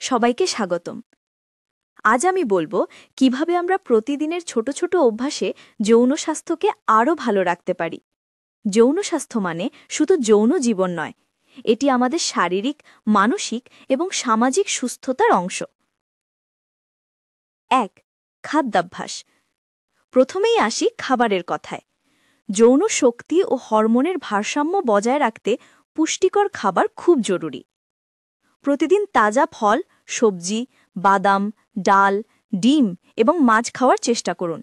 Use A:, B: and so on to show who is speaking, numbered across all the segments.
A: সবাইকে স্বাগতম। আজ আমি বলবো কিভাবে আমরা প্রতিদিনের ছোট ছোট অভ্যাসে যৌন স্বাস্থ্যকে আরও ভালো রাখতে পারি। যৌন স্বাস্থ্য মানে শুধু যৌন জীবন নয়, এটি আমাদের শারীরিক, মানসিক এবং সামাজিক সুস্থতার অংশ। ১. খাদ্যাভ্যাস। প্রথমেই আসি খাবারের কথায়। যৌন শক্তি ও হরমোনের ভারসাম্য বজায় রাখতে পুষ্টিকর খাবার খুব জরুরি। প্রতিদিন তাজা ফল, সবজি, বাদাম, ডাল, ডিম এবং মাছ খাওয়ার চেষ্টা করুন।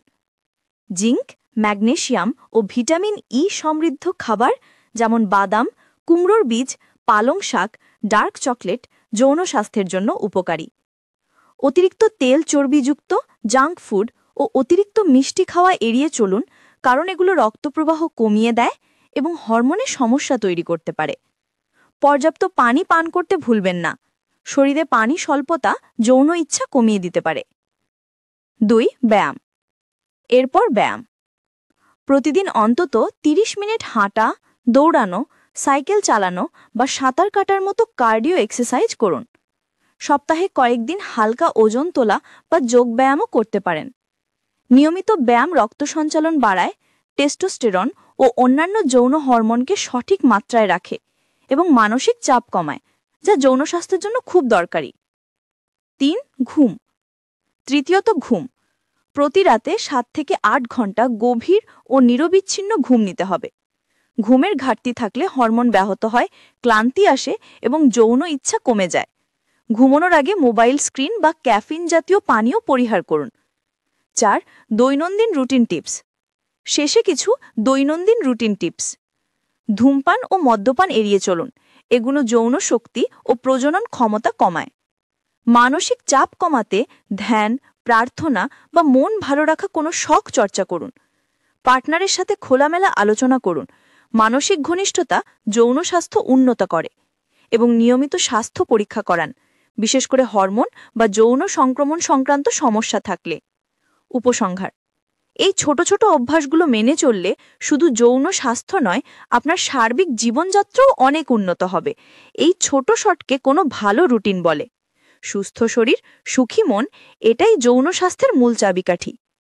A: জিঙ্ক, ম্যাগনেসিয়াম ও ভিটামিন ই সমৃদ্ধ খাবার যেমন বাদাম, কুমড়োর বীজ, পালং শাক, ডার্ক চকলেট যৌন স্বাস্থ্যের জন্য উপকারী। অতিরিক্ত তেল চর্বিযুক্ত জাঙ্ক ফুড ও অতিরিক্ত মিষ্টি খাওয়া এড়িয়ে চলুন, কারণ এগুলো রক্তপ্রবাহ কমিয়ে দেয় এবং হরমোনের সমস্যা তৈরি করতে পারে। পর্যাপ্ত পানি পান করতে ভুলবেন না। শরীরে পানি স্বল্পতা যৌন ইচ্ছা কমিয়ে দিতে পারে। ২. ব্যায়াম। এরপর ব্যায়াম। প্রতিদিন অন্তত ৩০ মিনিট হাঁটা, দৌড়ানো, সাইকেল চালানো বা সাঁতার কাটার মতো কার্ডিও এক্সারসাইজ করুন। সপ্তাহে কয়েকদিন হালকা ওজন তোলা বা যোগব্যায়ামও করতে পারেন। নিয়মিত ব্যায়াম রক্ত সঞ্চালন বাড়ায়, টেস্টোস্টেরন ও অন্যান্য যৌন হরমোনকে সঠিক মাত্রায় রাখে এবং মানসিক চাপ কমায়, যা যৌন স্বাস্থ্যের জন্য খুব দরকারি। ৩. ঘুম। তৃতীয়ত ঘুম। প্রতি রাতে ৭ থেকে ৮ ঘন্টা গভীর ও নিরবিচ্ছিন্ন ঘুম নিতে হবে। ঘুমের ঘাটতি থাকলে হরমোন ব্যাহত হয়, ক্লান্তি আসে এবং যৌন ইচ্ছা কমে যায়। ঘুমানোর আগে মোবাইল স্ক্রিন বা ক্যাফিন জাতীয় পানীয় পরিহার করুন। ৪. দৈনন্দিন রুটিন টিপস। শেষে কিছু দৈনন্দিন রুটিন টিপস। ধূমপান ও মদ্যপান এড়িয়ে চলুন, এগুলো যৌন শক্তি ও প্রজনন ক্ষমতা কমায়। মানসিক চাপ কমাতে ধ্যান, প্রার্থনা বা মন ভালো রাখা কোনো শখ চর্চা করুন। পার্টনারের সাথে খোলামেলা আলোচনা করুন। মানসিক ঘনিষ্ঠতা যৌন স্বাস্থ্য উন্নত করে। এবং নিয়মিত স্বাস্থ্য পরীক্ষা করান, বিশেষ করে হরমোন বা যৌন সংক্রমণ সংক্রান্ত সমস্যা থাকলে। উপসংহার: এই ছোট ছোট অভ্যাসগুলো মেনে চললে শুধু যৌন স্বাস্থ্য নয়, আপনার সার্বিক জীবনযাত্রাও অনেক উন্নত হবে। এই ছোট শটকে কোনো ভালো রুটিন বলে। সুস্থ শরীর, সুখী মন, এটাই যৌন স্বাস্থ্যের মূল চাবিকাঠি।